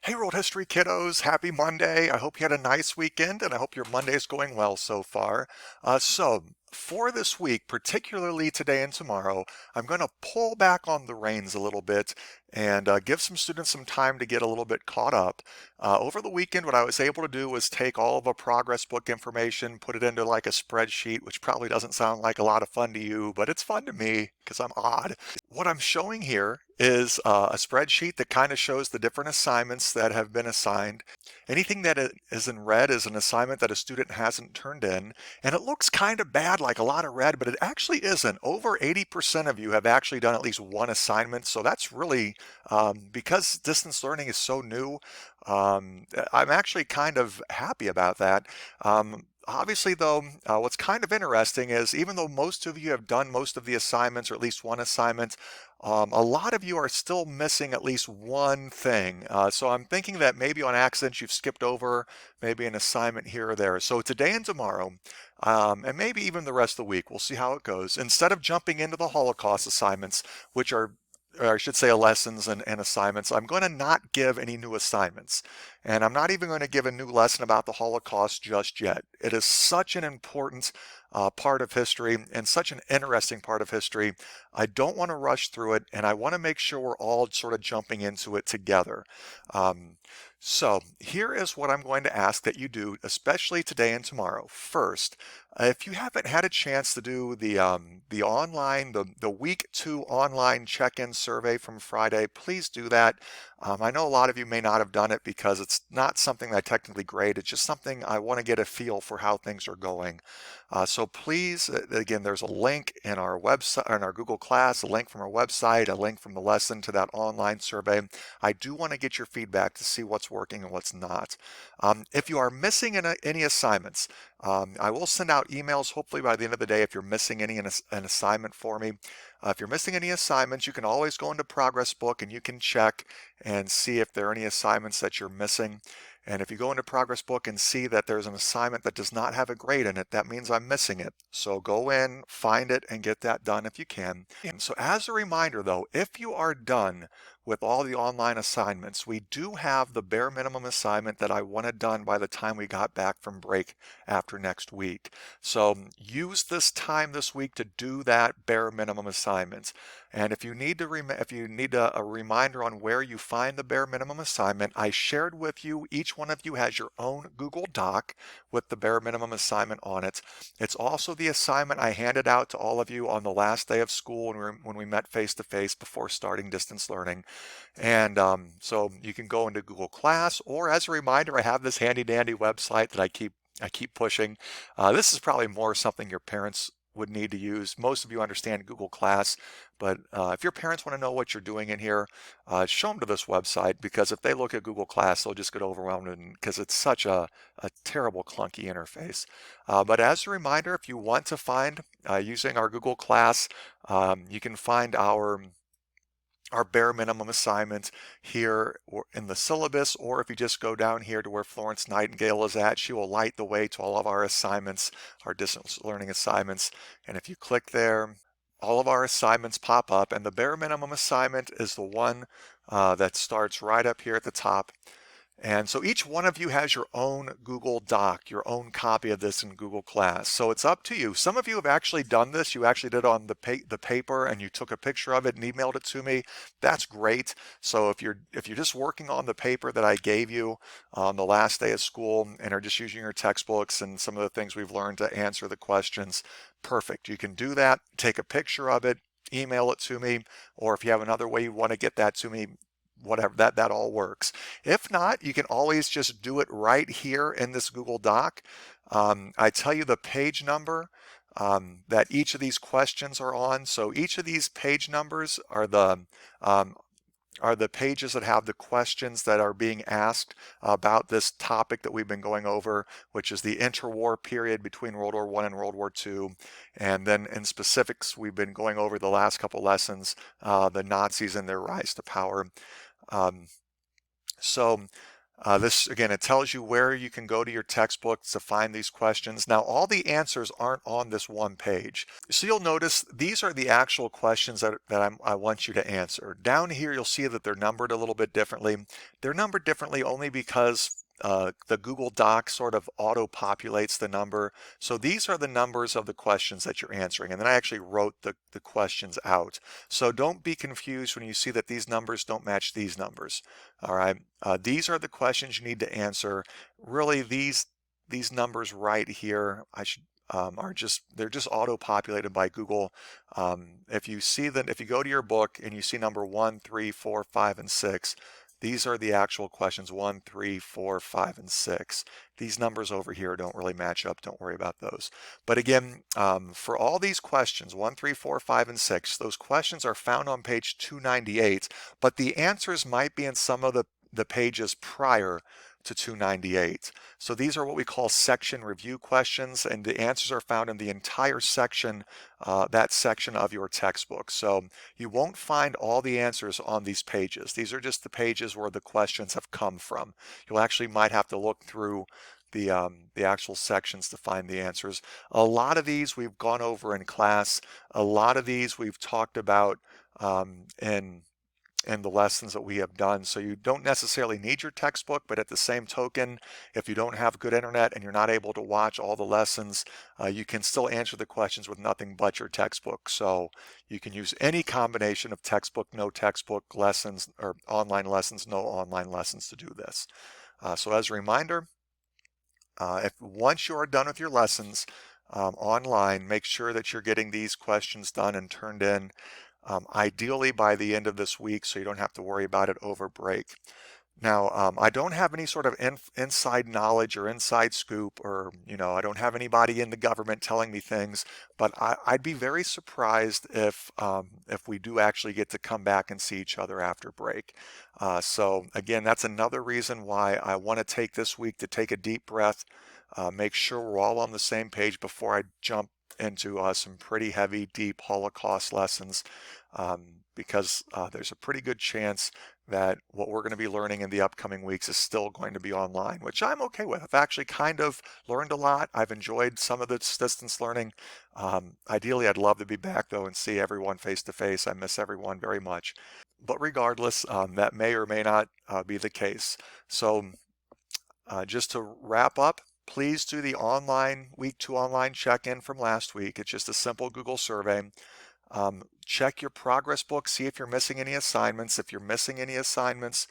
Hey, World History kiddos, happy Monday. I hope you had a nice weekend and I hope your Monday is going well so far. For this week, particularly today and tomorrow, I'm going to pull back on the reins a little bit and give some students some time to get a little bit caught up. Over the weekend, what I was able to do was take all of a progress book information, put it into like a spreadsheet, which probably doesn't sound like a lot of fun to you, but it's fun to me because I'm odd. What I'm showing here is a spreadsheet that kind of shows the different assignments that have been assigned. Anything that is in red is an assignment that a student hasn't turned in, and it looks kind of bad, like a lot of red, but it actually isn't. Over 80% of you have actually done at least one assignment, so that's really, because distance learning is so new, I'm actually kind of happy about that. Obviously, though, what's kind of interesting is even though most of you have done most of the assignments or at least one assignment, a lot of you are still missing at least one thing. So I'm thinking that maybe on accident you've skipped over maybe an assignment here or there. So today and tomorrow, and maybe even the rest of the week, we'll see how it goes. Instead of jumping into the Holocaust assignments, which are or I should say lessons and assignments, I'm going to not give any new assignments. And I'm not even going to give a new lesson about the Holocaust just yet. It is such an important part of history and such an interesting part of history. I don't want to rush through it, and I want to make sure we're all sort of jumping into it together. Um, so here is what I'm going to ask that you do, especially today and tomorrow. First, if you haven't had a chance to do the online, the week 2 online check-in survey from Friday, please do that. I know a lot of you may not have done it because it's not something I technically grade. It's just something I want to get a feel for how things are going. So please, again, there's a link in our website, in our Google Class, a link from our website, a link from the lesson to that online survey. I do want to get your feedback to see what's working and what's not. If you are missing any assignments, I will send out emails hopefully by the end of the day if you're missing an assignment for me. If you're missing any assignments, you can always go into Progress Book and you can check and see if there are any assignments that you're missing. And if you go into Progress Book and see that there's an assignment that does not have a grade in it, that means I'm missing it. So go in, find it, and get that done if you can. And so as a reminder though, if you are done with all the online assignments, we do have the bare minimum assignment that I wanted done by the time we got back from break after next week. So use this time this week to do that bare minimum assignment. And if you need a reminder on where you find the bare minimum assignment, I shared with you, each one of you has your own Google Doc with the bare minimum assignment on it. It's also the assignment I handed out to all of you on the last day of school when we met face to face before starting distance learning. And so you can go into Google Class, or as a reminder, I have this handy dandy website that I keep pushing. This is probably more something your parents would need to use. Most of you understand Google Class, but if your parents want to know what you're doing in here, show them to this website, because if they look at Google Class, they'll just get overwhelmed because it's such a terrible clunky interface. But as a reminder, if you want to find using our Google Class, you can find our bare minimum assignment here or in the syllabus, or if you just go down here to where Florence Nightingale is at, she will light the way to all of our assignments, our distance learning assignments. And if you click there, all of our assignments pop up, and the bare minimum assignment is the one that starts right up here at the top. And so each one of you has your own Google Doc, your own copy of this in Google Class. So it's up to you. Some of you have actually done this. You actually did it on the paper and you took a picture of it and emailed it to me. That's great. So if you're just working on the paper that I gave you on the last day of school and are just using your textbooks and some of the things we've learned to answer the questions, perfect. You can do that. Take a picture of it, email it to me, or if you have another way you want to get that to me, whatever, that all works. If not, you can always just do it right here in this Google Doc. I tell you the page number that each of these questions are on. So each of these page numbers um, are the pages that have the questions that are being asked about this topic that we've been going over, which is the interwar period between World War I and World War II. And then in specifics, we've been going over the last couple lessons, the Nazis and their rise to power. Um, so This, again, it tells you where you can go to your textbook to find these questions. Now, all the answers aren't on this one page. So you'll notice these are the actual questions that I want you to answer. Down here, you'll see that they're numbered a little bit differently. They're numbered differently only because the Google Doc sort of auto-populates the number. So these are the numbers of the questions that you're answering. And then I actually wrote the questions out. So don't be confused when you see that these numbers don't match these numbers. All right. These are the questions you need to answer. Really, these numbers right here, they're just auto-populated by Google. If you go to your book and you see number 1, 3, 4, 5, and 6, these are the actual questions 1, 3, 4, 5, and 6. These numbers over here don't really match up. Don't worry about those. But again, for all these questions, 1, 3, 4, 5, and 6, those questions are found on page 298, but the answers might be in some of the pages prior to 298. So these are what we call section review questions, and the answers are found in the entire section, that section of your textbook. So you won't find all the answers on these pages. These are just the pages where the questions have come from. You'll actually might have to look through the actual sections to find the answers. A lot of these we've gone over in class. A lot of these we've talked about in the lessons that we have done. So you don't necessarily need your textbook, but at the same token, if you don't have good internet and you're not able to watch all the lessons, you can still answer the questions with nothing but your textbook. So you can use any combination of textbook, no textbook lessons, or online lessons, no online lessons to do this. So as a reminder, if once you are done with your lessons online, make sure that you're getting these questions done and turned in ideally by the end of this week, so you don't have to worry about it over break. Now, I don't have any sort of inside knowledge or inside scoop, or, I don't have anybody in the government telling me things, but I'd be very surprised if we do actually get to come back and see each other after break. So again, that's another reason why I want to take this week to take a deep breath, make sure we're all on the same page before I jump into some pretty heavy, deep Holocaust lessons, because there's a pretty good chance that what we're going to be learning in the upcoming weeks is still going to be online, which I'm okay with. I've actually kind of learned a lot. I've enjoyed some of this distance learning. Ideally, I'd love to be back though and see everyone face to face. I miss everyone very much. But regardless, that may or may not be the case. So just to wrap up, please do the week 2 online check-in from last week. It's just a simple Google survey. Check your progress book, see if you're missing any assignments. If you're missing any assignments,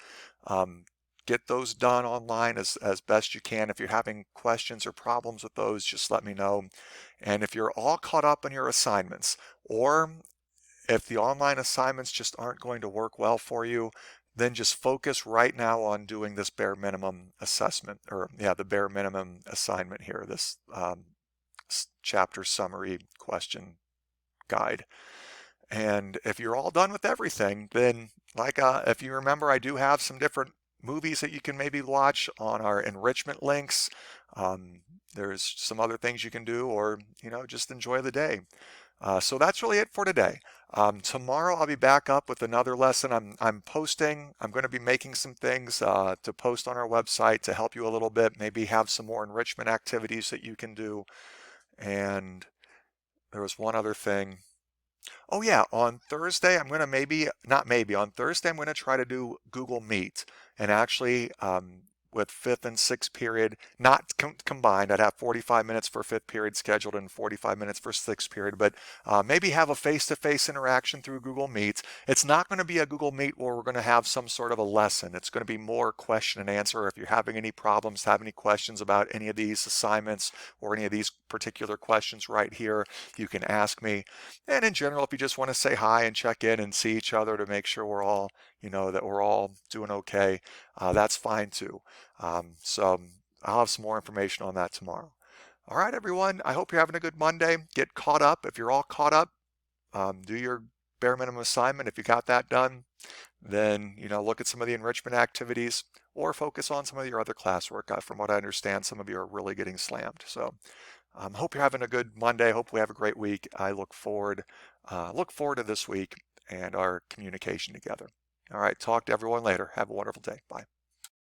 get those done online as best you can. If you're having questions or problems with those, just let me know. And if you're all caught up on your assignments, or if the online assignments just aren't going to work well for you, then just focus right now on doing this bare minimum assessment, or the bare minimum assignment here, this chapter summary question guide. And if you're all done with everything, then if you remember, I do have some different movies that you can maybe watch on our enrichment links. There's some other things you can do, or just enjoy the day. So that's really it for today. Tomorrow I'll be back up with another lesson. I'm going to be making some things to post on our website to help you a little bit, maybe have some more enrichment activities that you can do. And there was one other thing. Oh yeah, on Thursday I'm going to on Thursday I'm going to try to do Google Meet, and actually with 5th and 6th period, not combined. I'd have 45 minutes for 5th period scheduled and 45 minutes for 6th period, but maybe have a face-to-face interaction through Google Meet. It's not going to be a Google Meet where we're going to have some sort of a lesson. It's going to be more question and answer. If you're having any problems, have any questions about any of these assignments or any of these particular questions right here, you can ask me. And in general, if you just want to say hi and check in and see each other to make sure we're all, that we're all doing okay, that's fine too. So I'll have some more information on that tomorrow. All right, everyone. I hope you're having a good Monday. Get caught up. If you're all caught up, do your bare minimum assignment. If you got that done, then, look at some of the enrichment activities or focus on some of your other classwork. From what I understand, some of you are really getting slammed. So hope you're having a good Monday. Hope we have a great week. I look forward to this week and our communication together. All right. Talk to everyone later. Have a wonderful day. Bye.